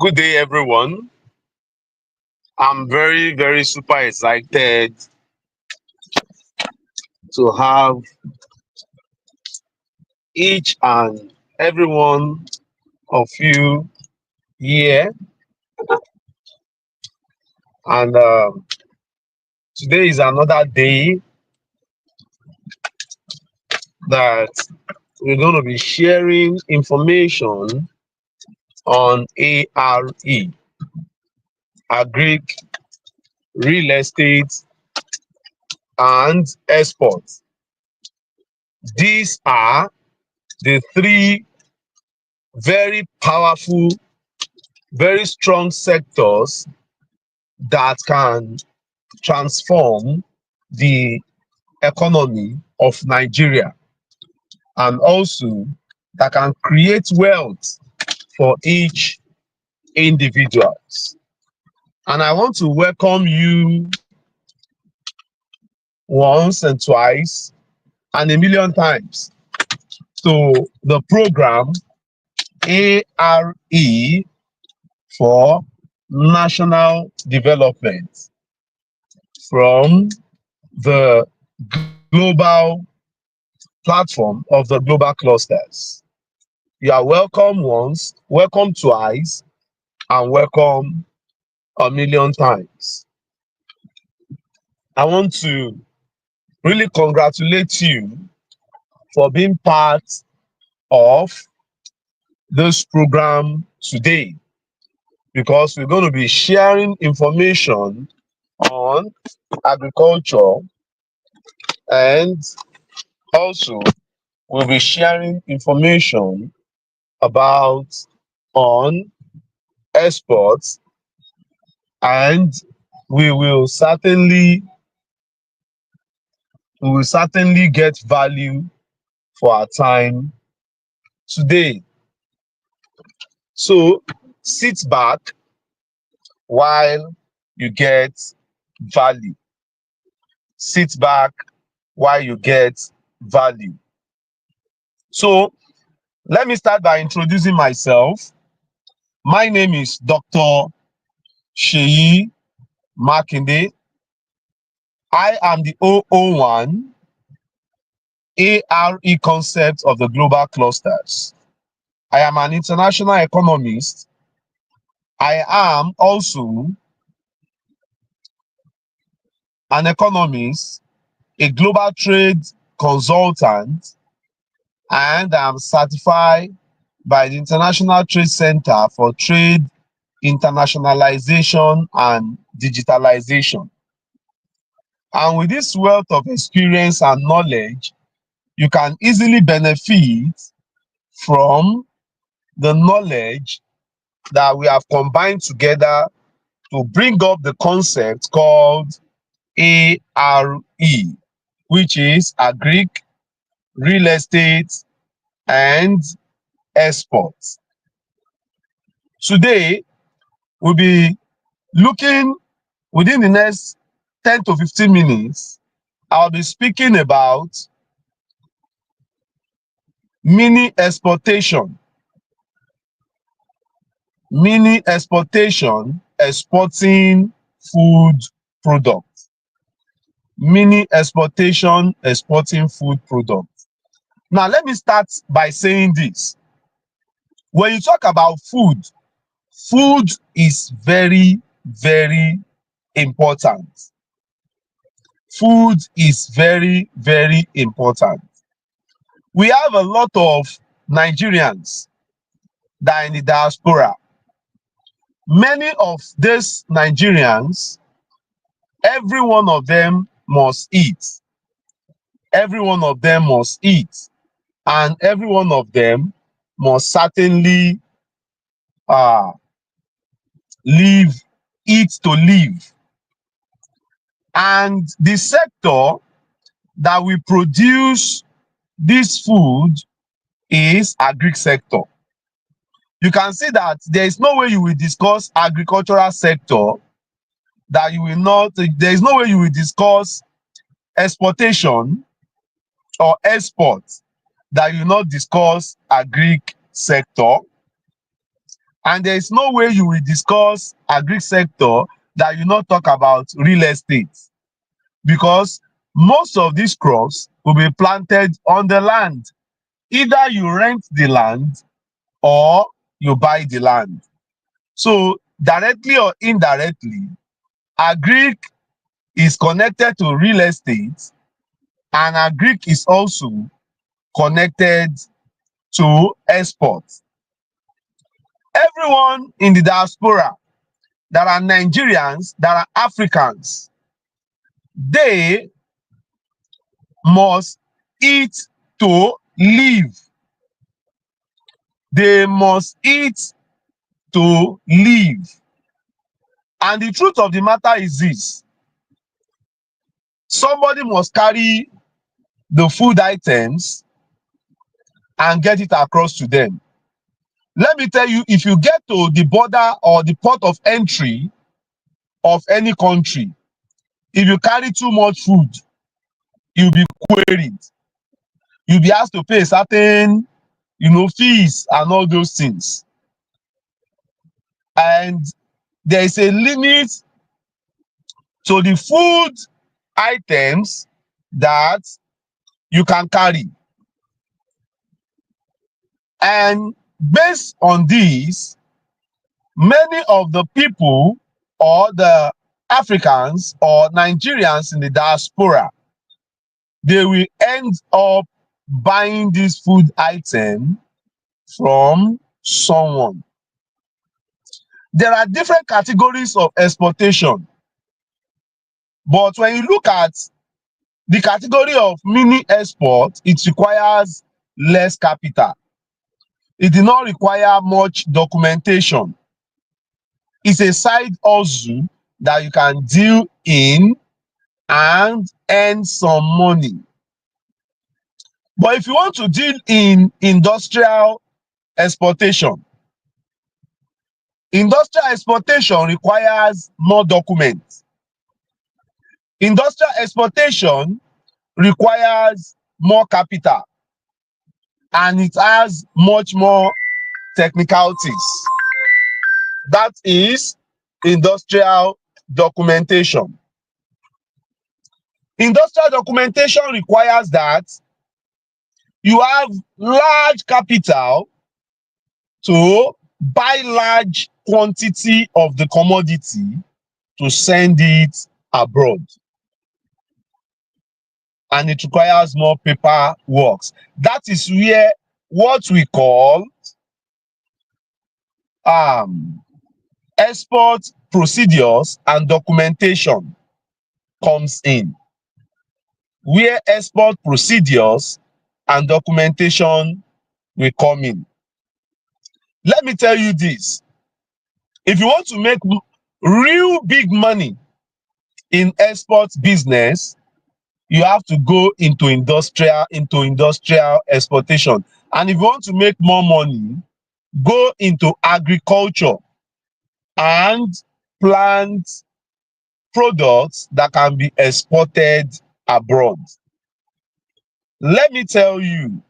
Good day, everyone. I'm very super excited to have each and every one of you here. And today is another day that we're going to be sharing information on A.R.E, agri, real estate, and exports. These are the three very powerful, very strong sectors that can transform the economy of Nigeria, and also that can create wealth for each individuals. And I want to welcome you once and twice and a million times to the program A.R.E for national development from the global platform of the global clusters. You are welcome once, welcome twice, and welcome a million times. I want to really congratulate you for being part of this program today, because we're going to be sharing information on agriculture, and also we'll be sharing information about on exports, and we will certainly get value for our time today. So sit back while you get value. Sit back while you get value. So let me start by introducing myself. My name is Dr. Seyi Makinde. I am the 001 A.R.E concept of the global clusters. I am an international economist. I am also an economist, a global trade consultant, and I am certified by the International Trade Center for Trade Internationalization and Digitalization. And with this wealth of experience and knowledge, you can easily benefit from the knowledge that we have combined together to bring up the concept called A.R.E, which is agri, real estate, and exports. Today, we'll be looking within the next 10 to 15 minutes. I'll be speaking about mini exportation, exporting food products. Mini exportation, exporting food products. Now, let me start by saying this. When you talk about food, food is very important. Food is very important. We have a lot of Nigerians that are in the diaspora. Many of these Nigerians, every one of them must eat. Every one of them must eat. And every one of them must certainly uh, live, eat to live. And the sector that we produce this food is agri sector. You can see that there is no way you will discuss agricultural sector that you will not, there is no way you will discuss exportation or export that you will not discuss agri sector. And there is no way you will discuss agri sector that you not talk about real estate, because most of these crops will be planted on the land. Either you rent the land or you buy the land. So directly or indirectly, agric is connected to real estate, and agric is also connected to export. Everyone in the diaspora, there are Nigerians, there are Africans, they must eat to live. They must eat to live. And the truth of the matter is this: somebody must carry the food items and get it across to them. Let me tell you, if you get to the border or the port of entry of any country, if you carry too much food, you'll be queried. You'll be asked to pay certain, fees and all those things. And there is a limit to the food items that you can carry. And based on this, many of the people or the Africans or Nigerians in the diaspora, they will end up buying this food item from someone. There are different categories of exportation, but when you look at the category of mini export, it requires less capital. It did not require much documentation. It's a side hustle that you can deal in and earn some money. But if you want to deal in industrial exportation, industrial exportation requires more documents. Industrial exportation requires more capital, and it has much more technicalities. That is industrial documentation. Industrial documentation requires that you have large capital to buy large quantity of the commodity to send it abroad. And it requires more paperwork. That is where what we call export procedures and documentation comes in. Where export procedures and documentation will come in. Let me tell you this: if you want to make real big money in export business, you have to go into industrial exportation. And if you want to make more money, go into agriculture and plant products that can be exported abroad. Let me tell you,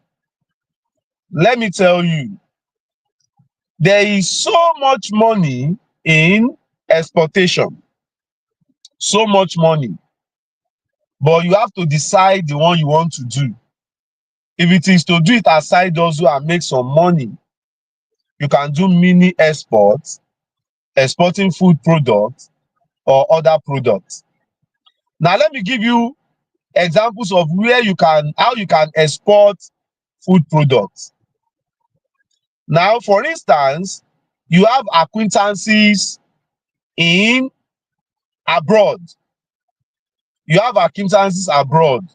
there is so much money in exportation, so much money, but you have to decide the one you want to do. If it is to do it as side hustle and make some money, you can do mini exports, exporting food products or other products. Now let me give you examples of how you can export food products. Now, for instance, you have acquaintances in abroad. You have acquaintances abroad.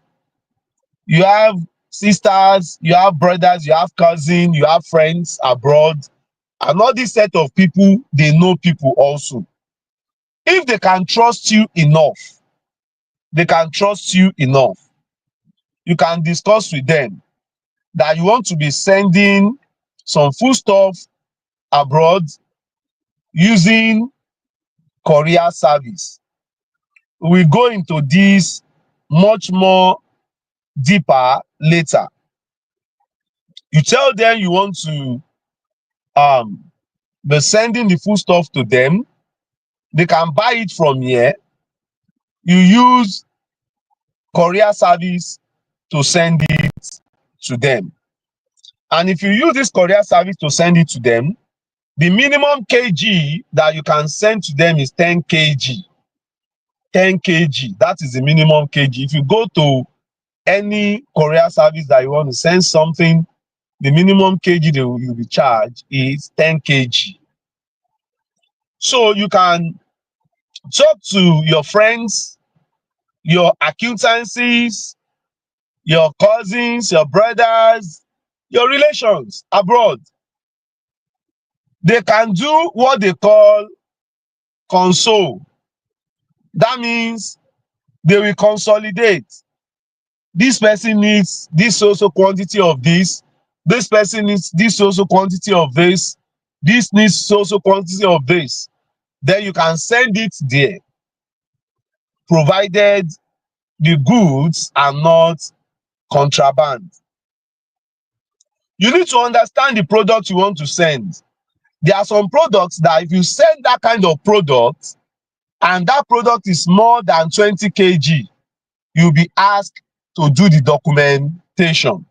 You have sisters, you have brothers, you have cousins, you have friends abroad. And all this set of people, they know people also. If they can trust you enough, you can discuss with them that you want to be sending some foodstuff abroad using courier service. We go into this much more deeper later. You tell them you want to be sending the food stuff to them. They can buy it from here. You use courier service to send it to them. And if you use this courier service to send it to them, the minimum kg that you can send to them is 10 kg. 10 kg, that is the minimum kg. If you go to any courier service that you want to send something, the minimum kg you'll be charged is 10 kg. So you can talk to your friends, your acquaintances, your cousins, your brothers, your relations abroad. They can do what they call console. That means they will consolidate. This person needs this also quantity of this person needs this also quantity of this needs also quantity of this. Then you can send it there, provided the goods are not contraband. You need to understand the product you want to send. There are some products that if you send that kind of product and that product is more than 20 kg, you'll be asked to do the documentation.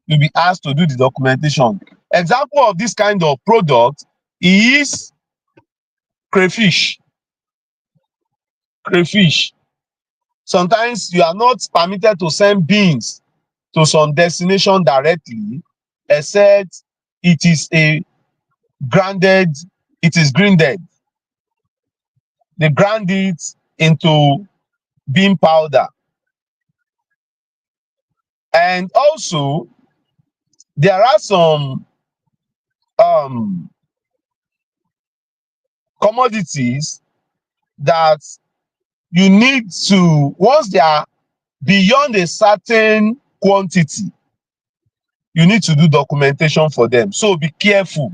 You'll be asked to do the documentation. Example of this kind of product is crayfish. Crayfish. Sometimes you are not permitted to send beans to some destination directly, except it is a grounded, it is grinded. They grind it into bean powder. And also, there are some um, commodities that you need to, once they are beyond a certain quantity, you need to do documentation for them. So be careful.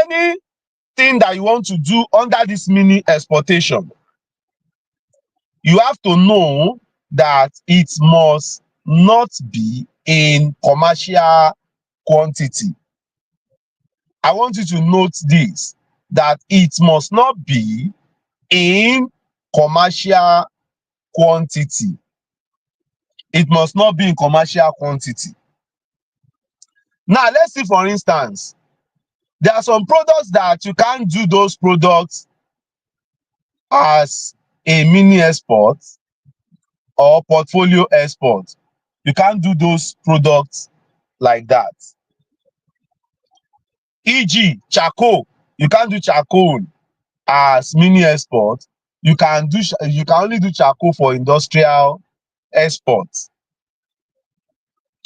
Anything that you want to do under this mini exportation, you have to know that it must not be in commercial quantity. I want you to note this, that it must not be in commercial quantity. It must not be in commercial quantity. Now, let's see, for instance, there are some products that you can't do those products as a mini export or portfolio export. You can't do those products like that. E.g., charcoal. You can't do charcoal as mini export. You can only do charcoal for industrial export.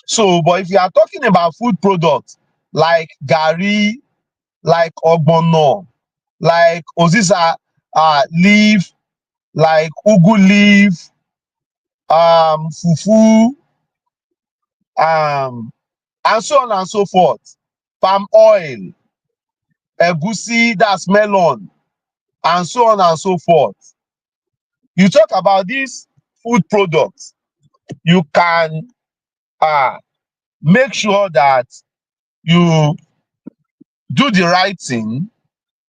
So, but if you are talking about food products like garri, like ogbono, like oziza leaf, like ugu leaf, fufu, and so on and so forth, palm oil, egusi, that's melon, and so on and so forth. You talk about these food products, you can make sure that you do the right thing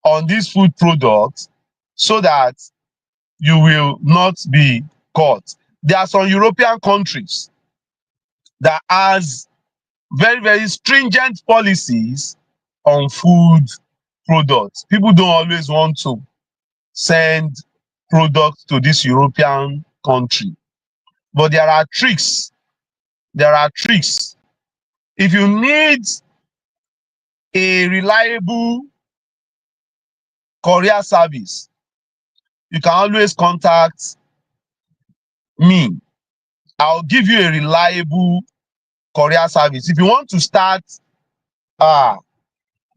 on these food products so that you will not be caught. There are some European countries that has very, very stringent policies on food products. People don't always want to send products to this European country, but there are tricks. There are tricks. If you need a reliable courier service, you can always contact me. I'll give you a reliable courier service. If you want to start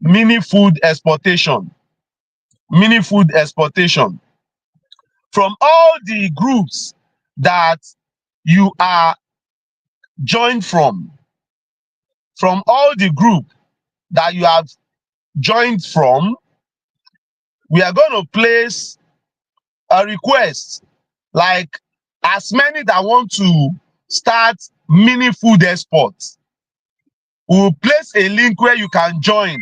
mini food exportation, from all the groups that you are joined from all the group that you have joined from, we are going to place a request, like as many that want to start mini food exports. We will place a link where you can join.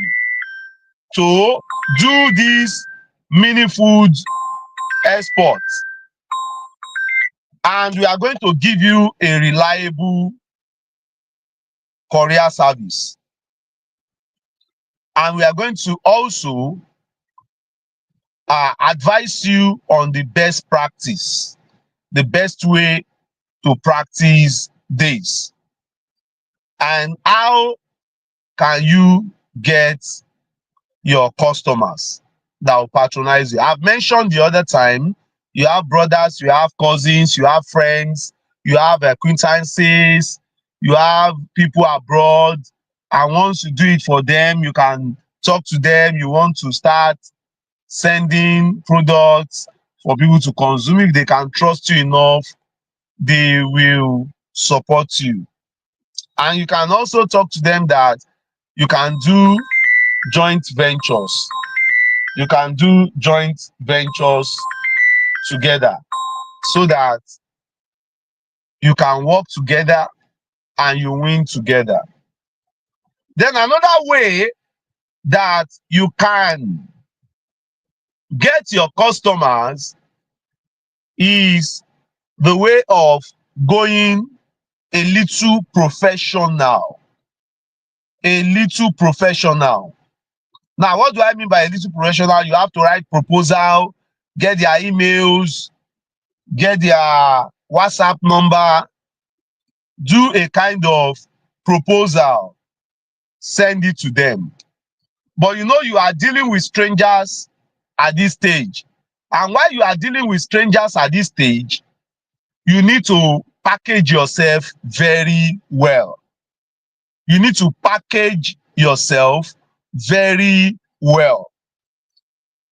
to do this mini food exports, and we are going to give you a reliable courier service, and we are going to also advise you on the best practice, the best way to practice this, and how can you get your customers that will patronize you. I've mentioned the other time, you have brothers, you have cousins, you have friends, you have acquaintances, you have people abroad, and once you do it for them, you can talk to them. You want to start sending products for people to consume. If they can trust you enough, they will support you. And you can also talk to them that you can do joint ventures. You can do joint ventures together so that you can work together and you win together. Then another way that you can get your customers is the way of going a little professional. A little professional. Now, what do I mean by a little professional? You have to write proposal, get their emails, get their WhatsApp number, do a kind of proposal, send it to them. But you know, you are dealing with strangers at this stage. And while you are dealing with strangers at this stage, you need to package yourself very well. You need to package yourself very well.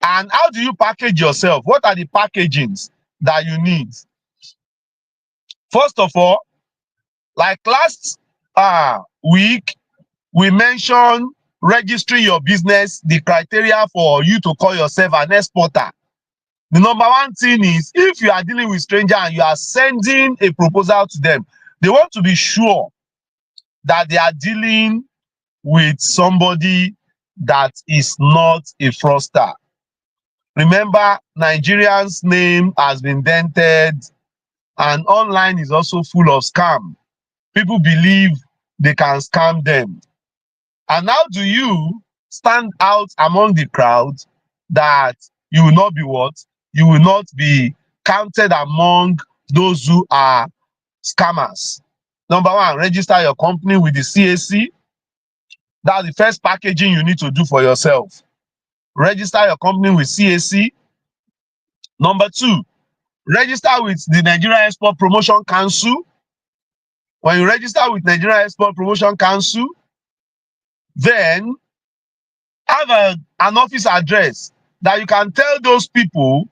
And how do you package yourself? What are the packagings that you need? First of all, like last week, we mentioned registering your business, the criteria for you to call yourself an exporter. The number one thing is, if you are dealing with strangers and you are sending a proposal to them, they want to be sure that they are dealing with somebody that is not a fraudster. Remember, Nigerians' name has been dented, and online is also full of scam. People believe they can scam them. And how do you stand out among the crowd that you will not be what? You will not be counted among those who are scammers. Number one, register your company with the CAC. That's the first packaging you need to do for yourself. Register your company with CAC. Number two, register with the Nigerian Export Promotion Council. When you register with Nigerian Export Promotion Council, then have an office address that you can tell those people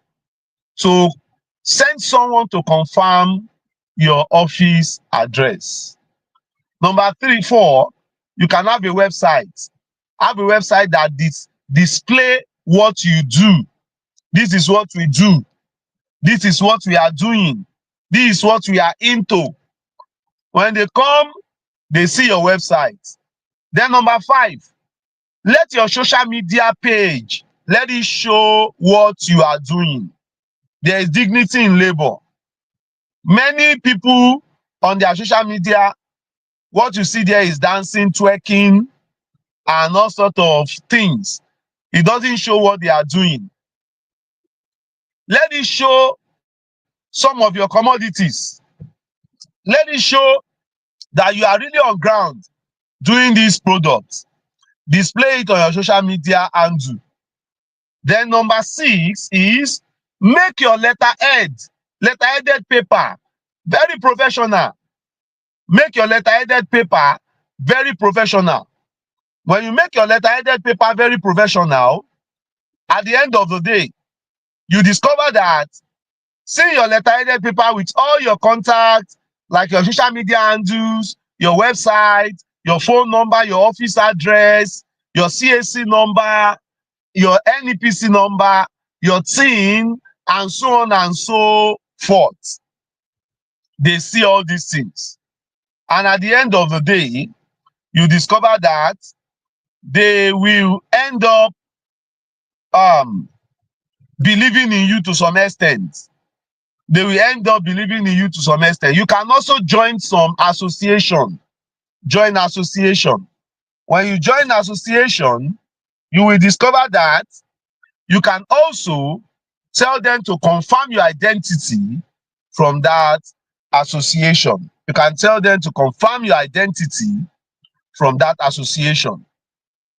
to send someone to confirm your office address. Number three, four, you can have a website. Have a website that display what you do. This is what we do. This is what we are doing. This is what we are into. When they come, they see your website. Then number five, let your social media page, let it show what you are doing. There is dignity in labor. Many people on their social media, what you see there is dancing, twerking, and all sorts of things. It doesn't show what they are doing. Let it show some of your commodities. Let it show that you are really on ground doing these products. Display it on your social media handle. Then number six is make your letterheaded paper very professional. Make your letterheaded paper very professional. When you make your letterheaded paper very professional, at the end of the day, you discover that seeing your letterheaded paper with all your contacts, like your social media handles, your website, your phone number, your office address, your CAC number, your NEPC number, your team, and so on and so forth. They see all these things. And at the end of the day, you discover that they will end up believing in you to some extent. They will end up believing in you to some extent. You can also join some association. Join association. When you join association, you will discover that you can also tell them to confirm your identity from that association. You can tell them to confirm your identity from that association.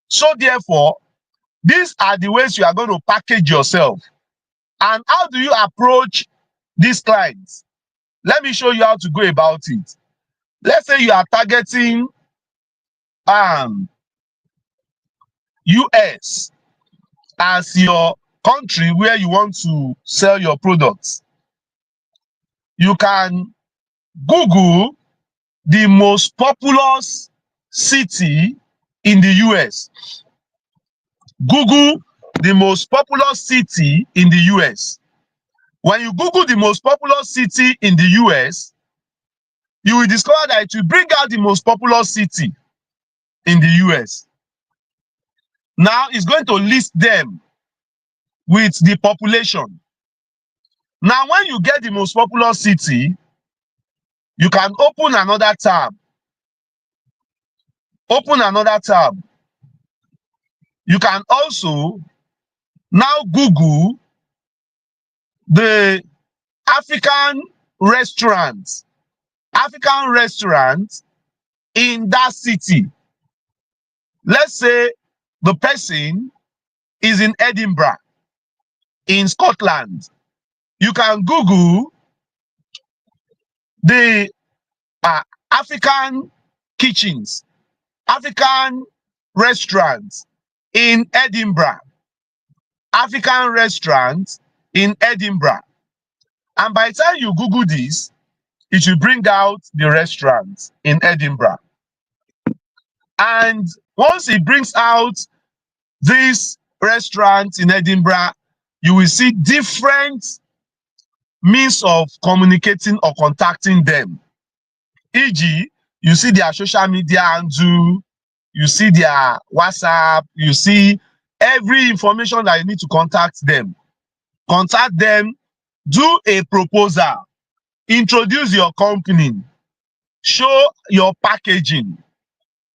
So therefore, these are the ways you are going to package yourself. And how do you approach these clients? Let me show you how to go about it. Let's say you are targeting US as your country where you want to sell your products. You can Google the most populous city in the US. Google the most populous city in the US. When you Google the most populous city in the US, you will discover that it will bring out the most populous city in the US. Now it's going to list them with the population. Now, when you get the most populous city, you can open another tab. Open another tab. You can also now Google the African restaurants. African restaurants in that city. Let's say the person is in Edinburgh, in Scotland. You can Google the African kitchens, African restaurants in Edinburgh, African restaurants in Edinburgh. And by the time you Google this, it will bring out the restaurants in Edinburgh. And once it brings out this restaurant in Edinburgh, you will see different means of communicating or contacting them. E.g., you see their social media handle, you see their WhatsApp, you see every information that you need to contact them. Contact them, do a proposal, introduce your company, show your packaging,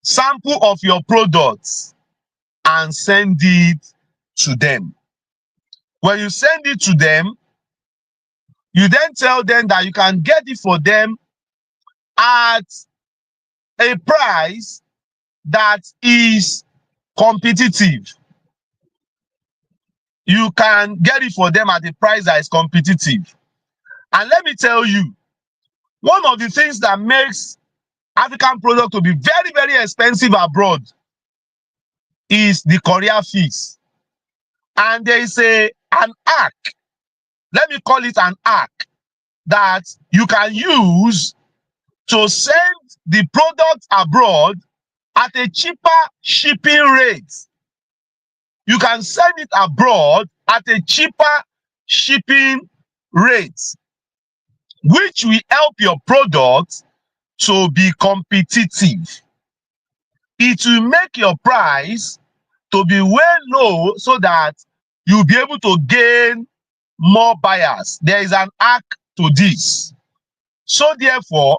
sample of your products, and send it to them. When you send it to them, you then tell them that you can get it for them at a price that is competitive. You can get it for them at a price that is competitive. And let me tell you, one of the things that makes African product to be very, very expensive abroad is the courier fees. And there is an hack, let me call it an hack, that you can use to send the product abroad at a cheaper shipping rate. You can send it abroad at a cheaper shipping rate, which will help your product to be competitive. It will make your price to be well low so that you'll be able to gain more buyers. There is an hack to this. So therefore,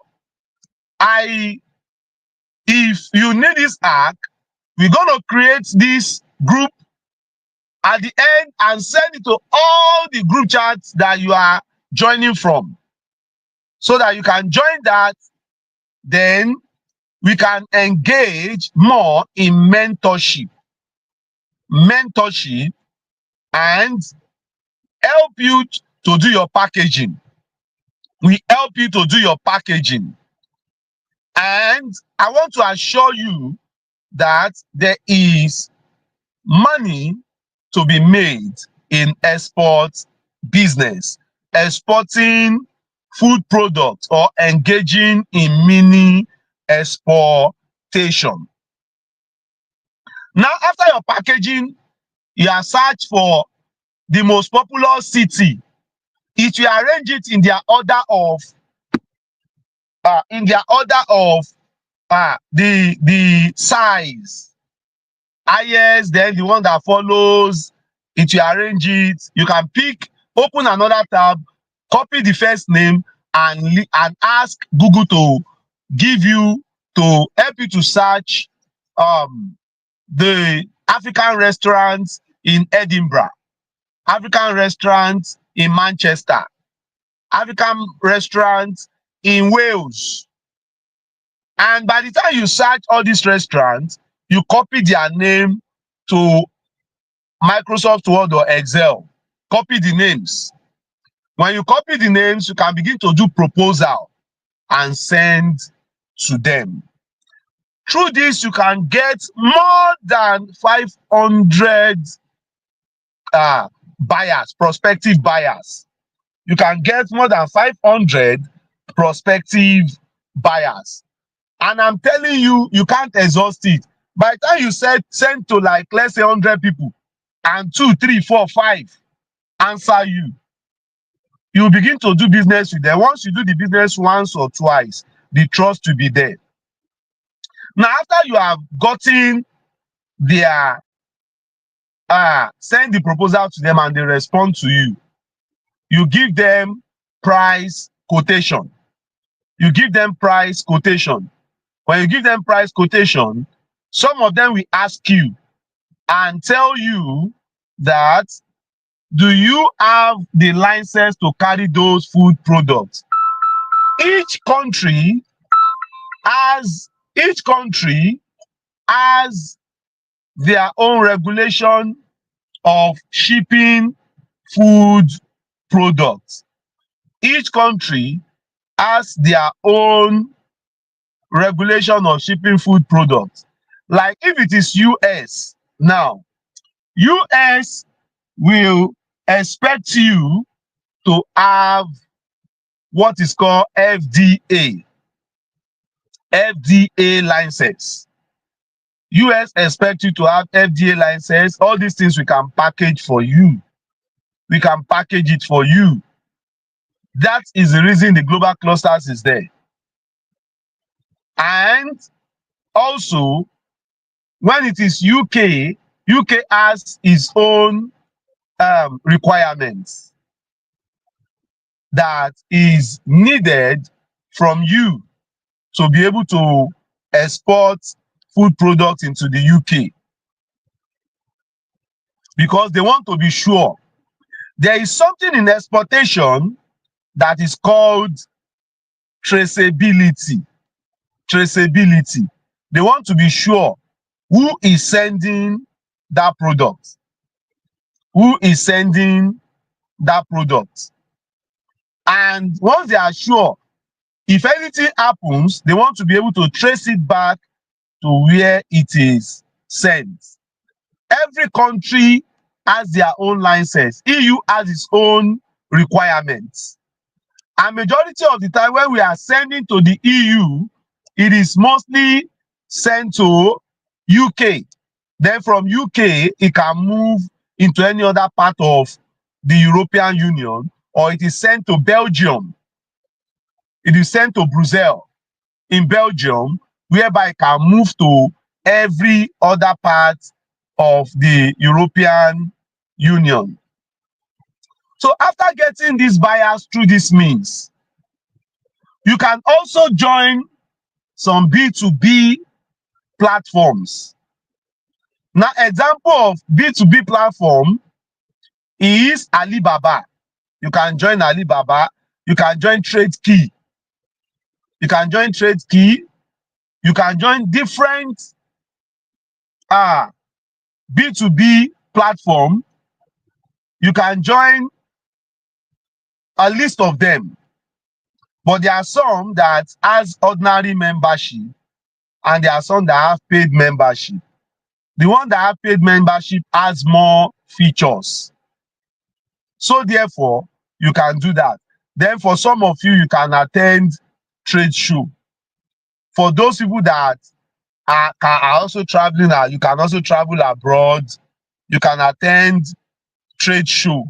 if you need this hack, we're going to create this group at the end and send it to all the group chats that you are joining from, so that you can join that. Then we can engage more in mentorship, and help you to do your packaging. We help you to do your packaging. And I want to assure you that there is money to be made in export business, exporting food products or engaging in mini exportation. Now, after your packaging, you are search for the most popular city. It will arrange it in their order of the size. Highest, then the one that follows it will arrange it. You can pick, open another tab, copy the first name, and ask Google to give you, to help you to search the African restaurants in Edinburgh, African restaurants in Manchester, African restaurants in Wales. And by the time you search all these restaurants, you copy their name to Microsoft Word or Excel. Copy the names. When you copy the names, you can begin to do proposal and send to them. Through this, you can get more than 500 buyers, prospective buyers. You can get more than 500 prospective buyers. And I'm telling you, you can't exhaust it. By the time you send to, like, let's say 100 people, and 2, 3, 4, 5 answer you, you begin to do business with them. Once you do the business once or twice, the trust will be there. Now, after you have gotten their send the proposal to them and they respond to you, you give them price quotation. You give them price quotation. When you give them price quotation, some of them will ask you and tell you that, do you have the license to carry those food products? Each country has their own regulation of shipping food products. Each country has their own regulation of shipping food products. Like if it is US now, US will expect you to have what is called FDA license. US expect you to have FDA license. All these things we can package for you. We can package it for you. That is the reason the global clusters is there. And also, when it is UK, UK has its own requirements that is needed from you to be able to export food products into the UK, because they want to be sure. There is something in exportation that is called traceability. Traceability. They want to be sure who is sending that product. Who is sending that product. And once they are sure, if anything happens, they want to be able to trace it back to where it is sent. Every country has their own license. EU has its own requirements. And majority of the time when we are sending to the EU, it is mostly sent to UK. Then from UK, it can move into any other part of the European Union, or it is sent to Belgium. It is sent to Brussels in Belgium, whereby it can move to every other part of the European Union. So after getting these buyers through this means, you can also join some B2B platforms. Now, example of B2B platform is Alibaba. You can join Alibaba. You can join TradeKey. You can join TradeKey. You can join different B2B platform. You can join a list of them. But there are some that has ordinary membership and there are some that have paid membership. The one that have paid membership has more features. So therefore, you can do that. Then for some of you, you can attend trade show. For those people that are also traveling, you can also travel abroad. You can attend trade show.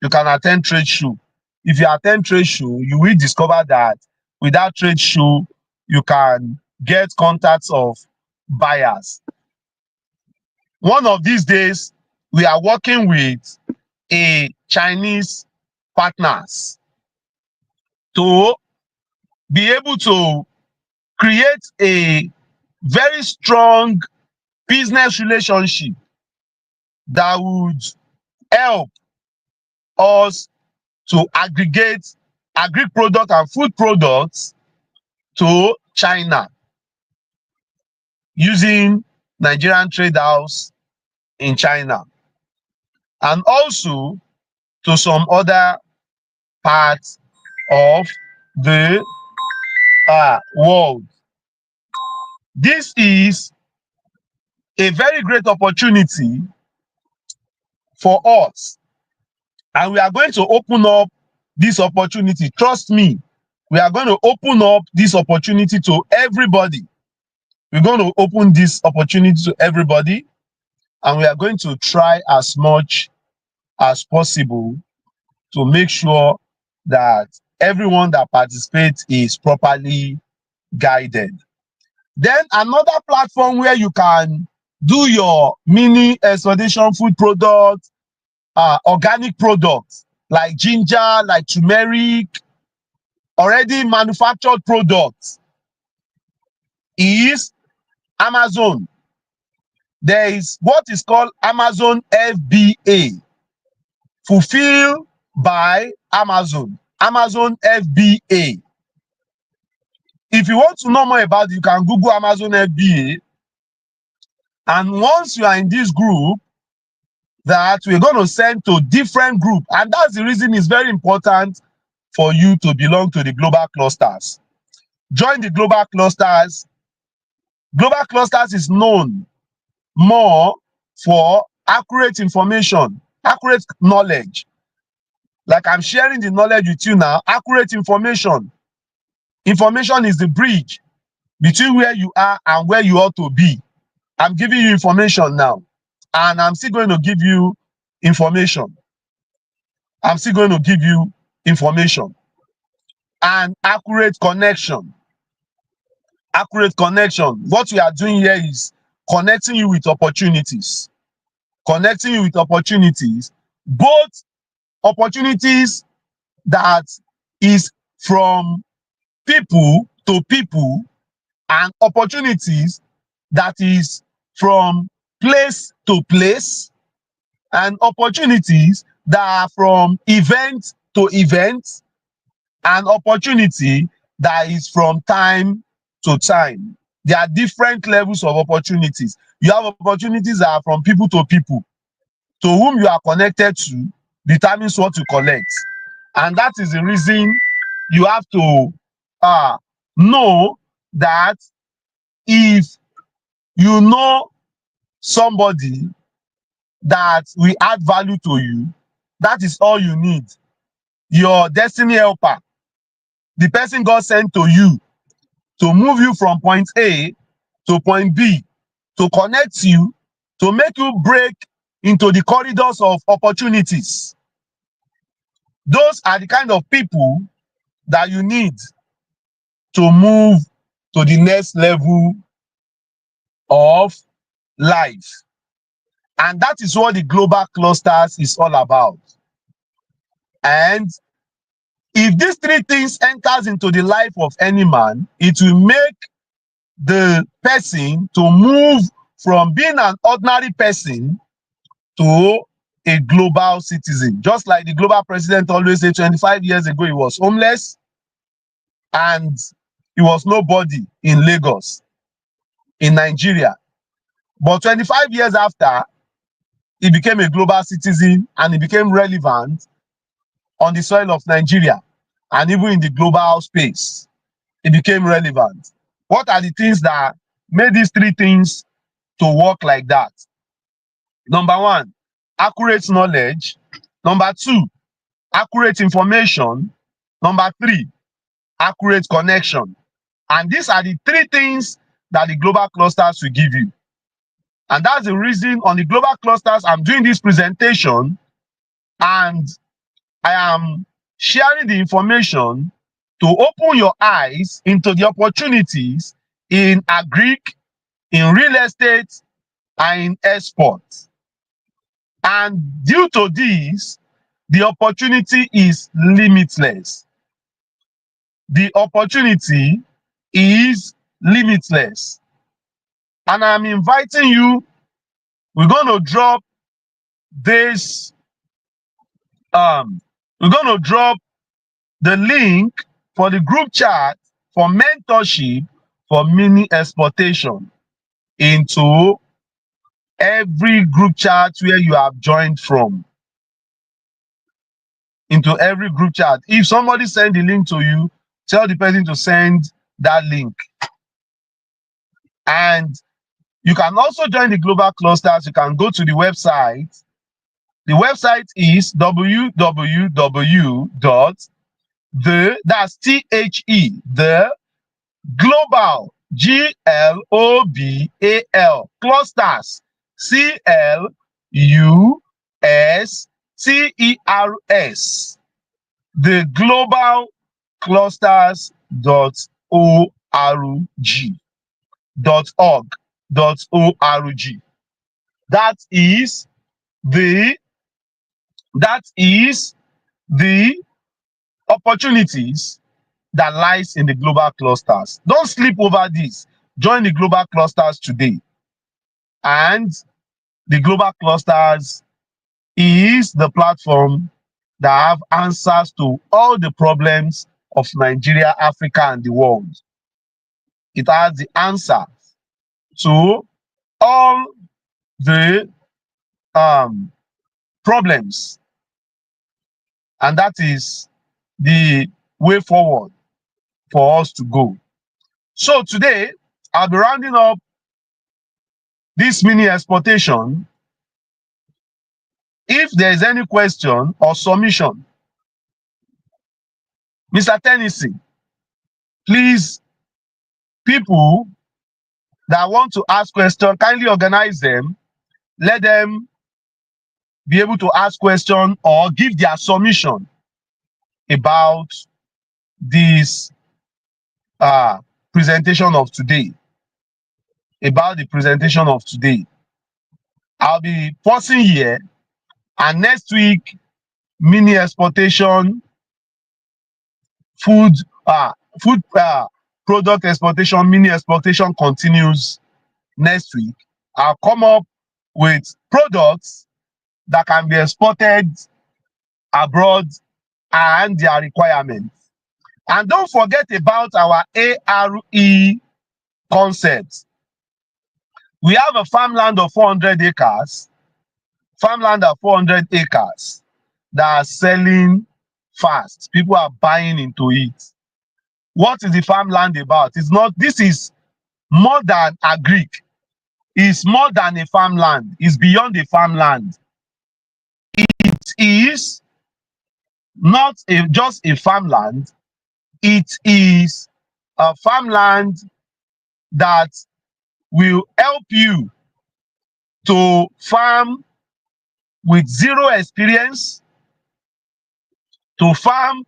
You can attend trade show. If you attend trade show, you will discover that without trade show, you can get contacts of buyers. One of these days, we are working with a Chinese partners to be able to create a very strong business relationship that would help us to aggregate agri product and food products to China using Nigerian trade house in China, and also to some other parts of the world. This is a very great opportunity for us, and we are going to open up this opportunity. Trust me, we are going to open up this opportunity to everybody. We're going to open this opportunity to everybody, and we are going to try as much as possible to make sure that everyone that participates is properly guided. Then another platform where you can do your mini exploitation food products, organic products like ginger, like turmeric, already manufactured products, is Amazon. There is what is called Amazon FBA, fulfilled by Amazon, Amazon FBA. If you want to know more about it, you can Google Amazon FBA. And once you are in this group, that we're going to send to different groups. And that's the reason it's very important for you to belong to the global clusters. Join the global clusters. Global clusters is known more for accurate information, accurate knowledge. Like I'm sharing the knowledge with you now, accurate information. Information is the bridge between where you are and where you ought to be. I'm giving you information now, and I'm still going to give you information. I'm still going to give you information. And accurate connection. Accurate connection. What we are doing here is connecting you with opportunities. Connecting you with opportunities, both opportunities that is from people to people, and opportunities that is from place to place, and opportunities that are from event to event, and opportunity that is from time to time. There are different levels of opportunities. You have opportunities that are from people to people. To whom you are connected to determines what you collect. And that is the reason you have to know that if you know somebody that will add value to you, that is all you need. Your destiny helper, the person God sent to you to move you from point A to point B, to connect you, to make you break into the corridors of opportunities. Those are the kind of people that you need to move to the next level of life. And that is what the global clusters is all about. And if these three things enters into the life of any man, it will make the person to move from being an ordinary person to a global citizen. Just like the global president always said, 25 years ago, he was homeless and he was nobody in Lagos, in Nigeria. But 25 years after, he became a global citizen and he became relevant on the soil of Nigeria and even in the global space. He became relevant. What are the things that made these three things to work like that? Number one, accurate knowledge. Number two, accurate information. Number three, accurate connection. And these are the three things that the global clusters will give you. And that's the reason on the global clusters, I'm doing this presentation and I am sharing the information to open your eyes into the opportunities in agric, in real estate, and in export. And due to this, the opportunity is limitless. The opportunity is limitless. And I'm inviting you, we're going to drop this, we're going to drop the link for the group chat for mentorship for mini exportation into every group chat where you have joined from. Into every group chat. If somebody send the link to you, tell the person to send that link. And you can also join the global clusters. You can go to the website. The website is www.the, that's THE, the global, GLOBAL, clusters, CLUSTERS, the global clusters.org.org. That is the opportunities that lies in the global clusters. Don't sleep over this. Join the global clusters today. And the global clusters is the platform that have answers to all the problems of Nigeria, Africa, and the world. It has the answer to all the problems, and that is the way forward for us to go. So today, I'll be rounding up this mini exportation. If there is any question or submission, Mr. Tennessee, please, people that want to ask questions, kindly organize them. Let them be able to ask questions or give their submission about this presentation of today. About the presentation of today. I'll be pausing here, and next week, mini exportation, food product exportation, mini exportation continues next week. I'll come up with products that can be exported abroad and their requirements. And don't forget about our A.R.E concept. We have a farmland of 400 acres, that are selling fast. People are buying into it. What is the farmland about? It's not, this is more than agric. It's more than a farmland. It's beyond a farmland. It is not just a farmland. It is a farmland that will help you to farm with zero experience, to farm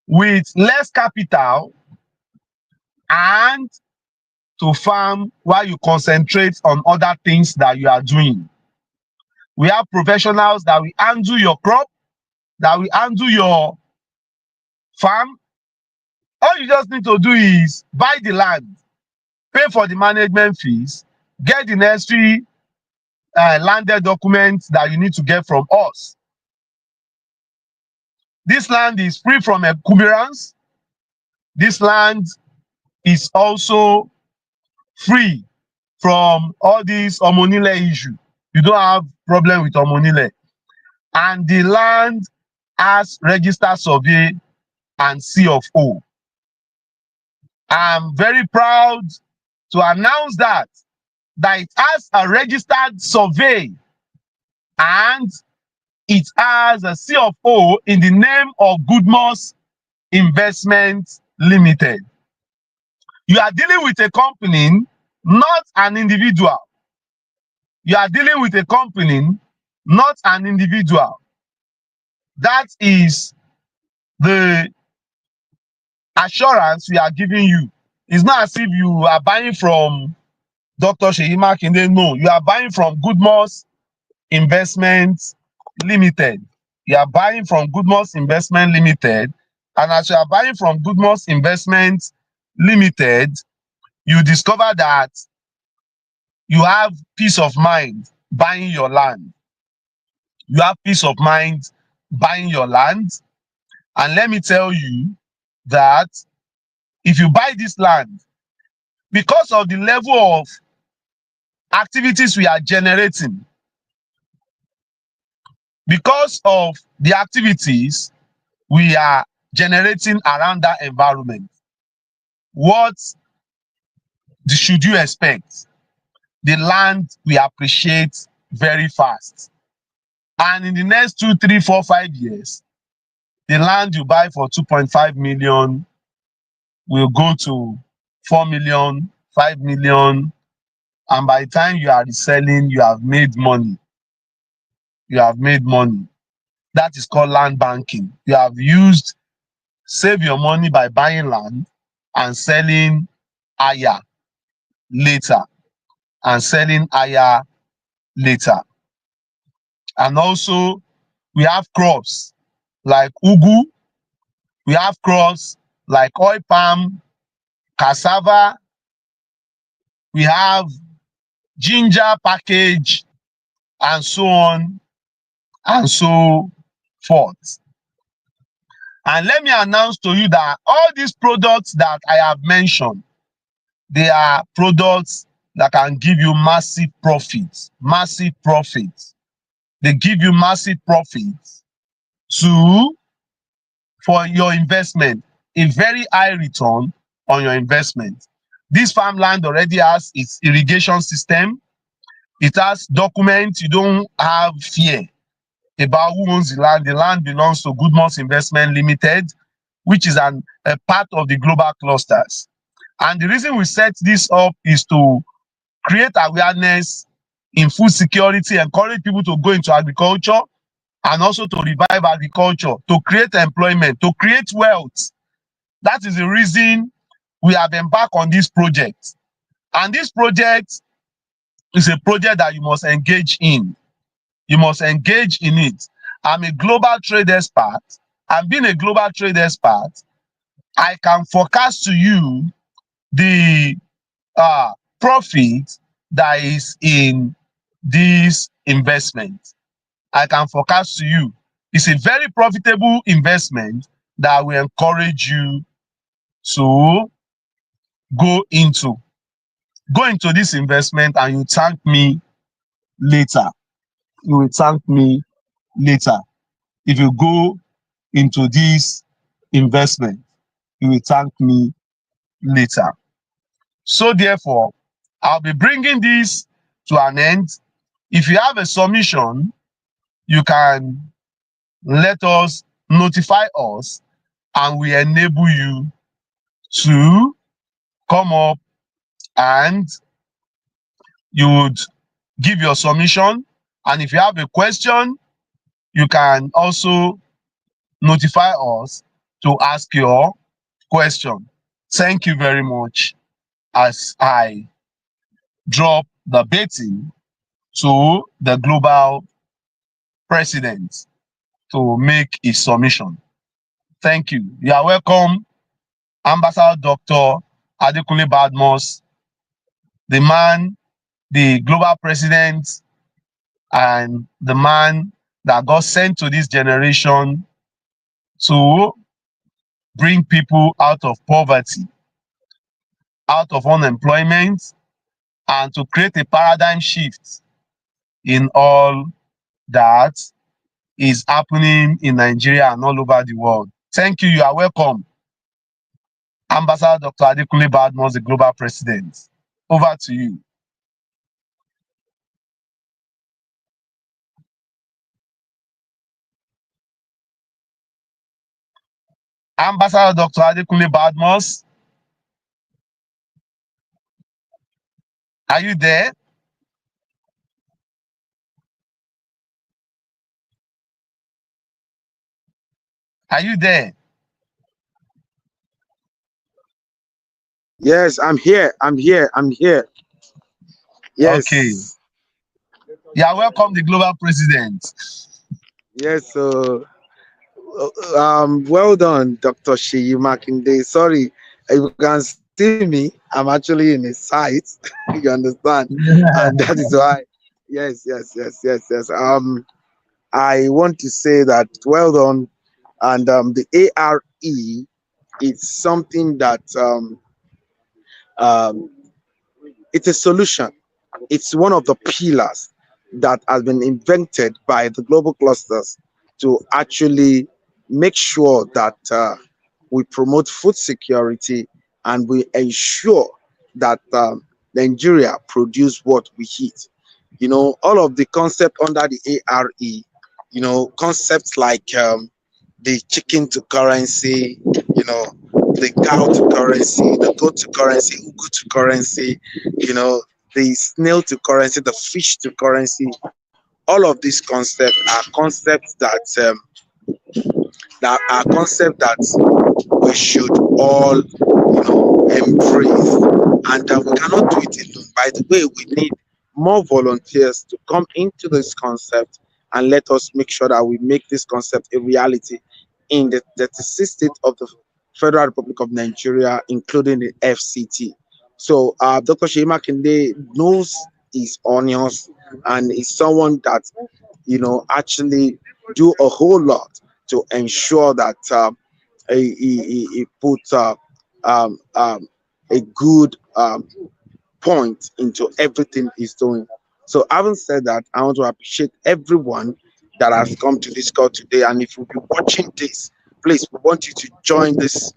with less capital, and to farm while you concentrate on other things that you are doing. We have professionals that will handle your crop, that will handle your farm. All you just need to do is buy the land, pay for the management fees, get the necessary landed documents that you need to get from us. This land is free from encumbrance. This land is also free from all these Omonile issue. You don't have problem with Omonile. And the land has registered survey and C of O. I'm very proud to announce that it has a registered survey and it has a C of O in the name of Goodmus Investment Limited. You are dealing with a company, not an individual. You are dealing with a company, not an individual. That is the assurance we are giving you. It's not as if you are buying from Dr. Seyi Makinde. No, you are buying from Goodmus Investment Limited. You are buying from Goodmus Investment Limited, and as you are buying from Goodmus Investment Limited, you discover that you have peace of mind buying your land. You have peace of mind buying your land. And let me tell you that if you buy this land, because of the level of activities we are generating, because of the activities we are generating around that environment, what should you expect? The land will appreciate very fast. And in the next 2, 3, 4, 5 years, the land you buy for 2.5 million will go to 4 million, 5 million. And by the time you are reselling, you have made money. You have made money. That is called land banking. You have save your money by buying land and selling higher later, and selling higher later. And also, we have crops like ugu, we have crops like oil palm, cassava, we have ginger package, and so on and so forth. And let me announce to you that all these products that I have mentioned, they are products that can give you massive profits, massive profits. They give you massive profits to for your investment, a very high return on your investment. This farmland already has its irrigation system. It has documents. You don't have fear about who owns the land. The land belongs to Goodmus Investment Limited, which is a part of the global clusters. And the reason we set this up is to create awareness in food security, encourage people to go into agriculture, and also to revive agriculture, to create employment, to create wealth. That is the reason we have embarked on this project. And this project is a project that you must engage in. You must engage in it. I'm a global trade expert. And being a global trade expert, I can forecast to you the profit that is in this investment. I can forecast to you. It's a very profitable investment that will encourage you to go into. Go into this investment and you thank me later. You will thank me later. If you go into this investment, you will thank me later. So therefore, I'll be bringing this to an end. If you have a submission, you can let us notify us, and we enable you to come up and you would give your submission. And if you have a question, you can also notify us to ask your question. Thank you very much as I drop the baton to the global president to make his submission. Thank you. You are welcome, Ambassador Dr. Adekunle Badmus, the man, the global president, and the man that God sent to this generation to bring people out of poverty, out of unemployment, and to create a paradigm shift in all that is happening in Nigeria and all over the world. Thank you. You are welcome, Ambassador Dr. Adekunle Badmus, the global president. Over to you. Ambassador Dr. Adekunle Badmus, are you there? Are you there? Yes, I'm here. I'm here. I'm here. Okay. Yes. Yeah, welcome the global president. Yes, so well done, Dr. Seyi Makinde. Sorry, you can see me. I'm actually in a site. You understand, and that is why. Yes. I want to say that well done, and the ARE is something that um, it's a solution. It's one of the pillars that has been invented by the global clusters to actually make sure that we promote food security and we ensure that Nigeria produce what we eat. You know, all of the concept under the ARE, you know, concepts like the chicken to currency, you know, the cow to currency, the goat to currency, ugu to currency, you know, the snail to currency, the fish to currency. All of these concepts are concepts that are concepts that we should all, you know, embrace, and we cannot do it alone. By the way, we need more volunteers to come into this concept and let us make sure that we make this concept a reality in the 36 states of the Federal Republic of Nigeria, including the FCT. So Dr. Shema Kinde knows his onions and is someone that, you know, actually do a whole lot to ensure that he puts a good point into everything he's doing. So, having said that, I want to appreciate everyone that has come to this call today. And if you'll be watching this, please, we want you to join this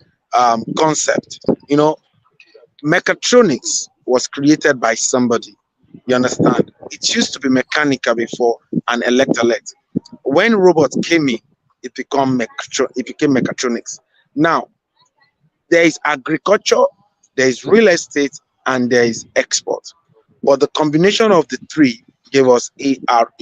concept. You know, mechatronics was created by somebody. You understand? It used to be mechanical before and electrolyte. When robots came in, it became mechatronics. Now there is agriculture, there is real estate, and there is export. But the combination of the three gave us ARE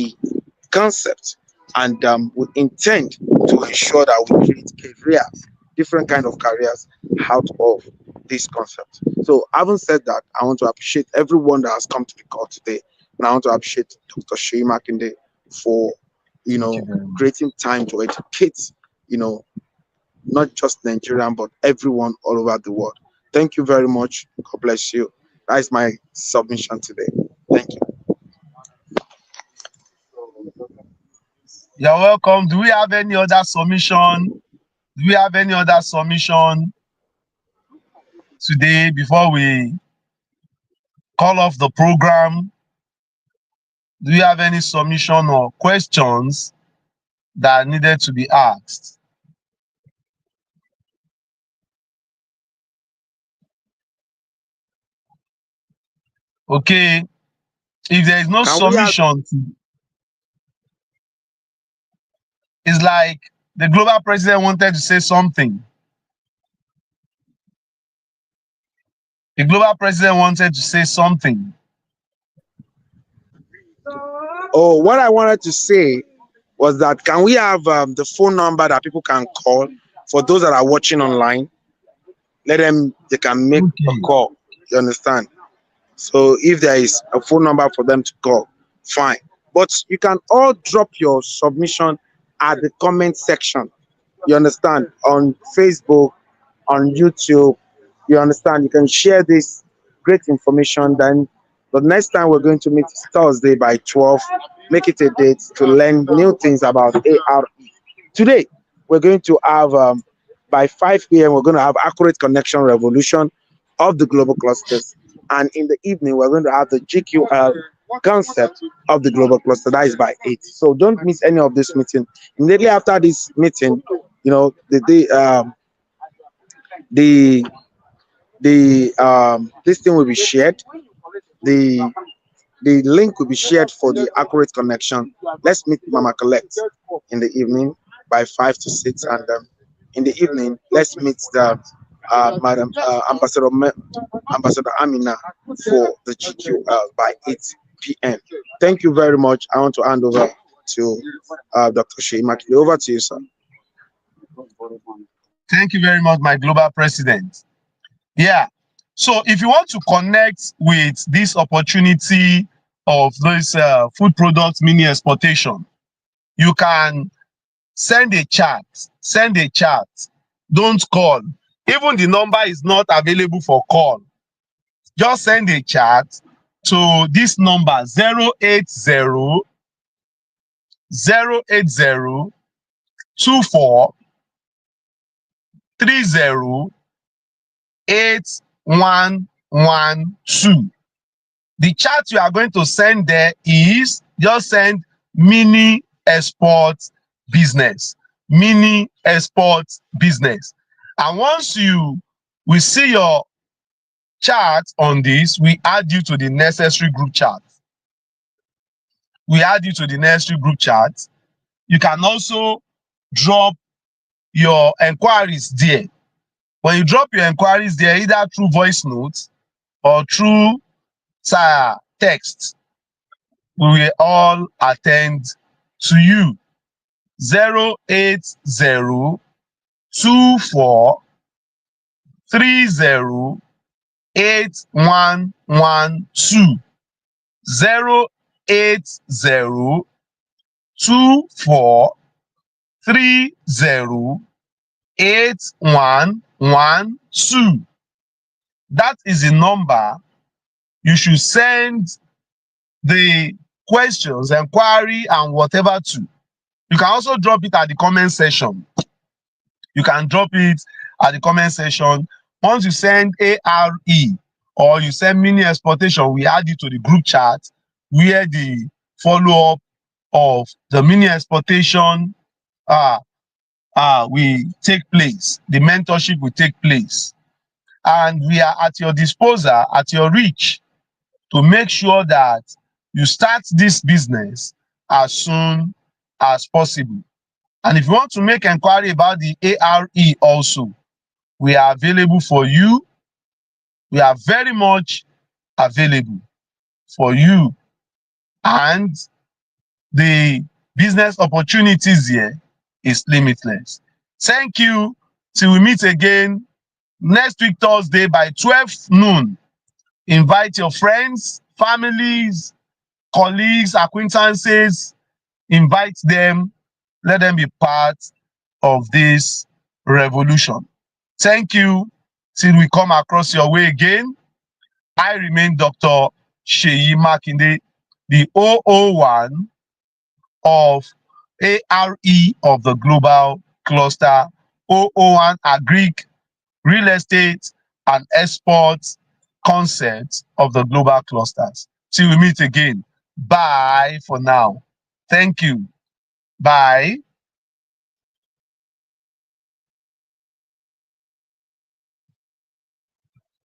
concept, and we intend to ensure that we create careers, different kind of careers out of this concept. So, having said that, I want to appreciate everyone that has come to the call today, and I want to appreciate Dr. Shea Makinde for, you Thank you know, very much. creating time to educate, you know, not just Nigerian, but everyone all over the world. Thank you very much. God bless you. That is my submission today. Thank you. You're welcome. Do we have any other submission? Do we have any other submission today before we call off the program? Do you have any submission or questions that needed to be asked? Okay, if there is no Can we have submission, it's like the global president wanted to say something. The global president wanted to say something. Oh, what I wanted to say was that can we have the phone number that people can call for those that are watching online? Let them they can make a Okay. call. You understand? So if there is a phone number for them to call, fine. But you can all drop your submission at the comment section. You understand? On Facebook, on YouTube. You understand? You can share this great information. Then the next time we're going to meet is Thursday by 12. Make it a date to learn new things about ARE. Today, we're going to have, by 5 p.m., we're going to have accurate connection revolution of the global clusters. And in the evening, we're going to have the GQL concept of the global cluster. That is by 8. So don't miss any of this meeting. Immediately after this meeting, you know, the this thing will be shared. The the link will be shared for the accurate connection. Let's meet Mama Collect in the evening by 5 to 6, and in the evening let's meet the Madam Ambassador Amina for the GQL by 8 p.m. Thank you very much. I want to hand over to Dr. Sheimaki. Over to you, sir. Thank you very much, my global president. Yeah. So if you want to connect with this opportunity of this food product mini exportation, you can send a chat, send a chat, don't call. Even the number is not available for call. Just send a chat to this number 08024308112. The chat you are going to send there is just send mini export business, mini export business. And once you we see your chat on this, we add you to the necessary group chat. We add you to the necessary group chat. You can also drop your enquiries there. When you drop your enquiries there, either through voice notes or through text, we will all attend to you. 08024308112. 08024308112. That is the number you should send the questions, inquiry, and whatever to. You can also drop it at the comment section. You can drop it at the comment section. Once you send A.R.E. or you send mini exportation, we add you to the group chat where the follow-up of the mini exportation will take place. The mentorship will take place. And we are at your disposal, at your reach, to make sure that you start this business as soon as possible. And if you want to make inquiry about the A.R.E. also, we are available for you. We are very much available for you. And the business opportunities here is limitless. Thank you. Till we meet again next week, Thursday by 12 noon. Invite your friends, families, colleagues, acquaintances, invite them, let them be part of this revolution. Thank you. Till we come across your way again, I remain Dr. Seyi Makinde, the 001 of A.R.E. of the Global Cluster, 001 Agric, Real Estate and Exports Concepts of the Global Clusters. Till we meet again. Bye for now. Thank you. Bye.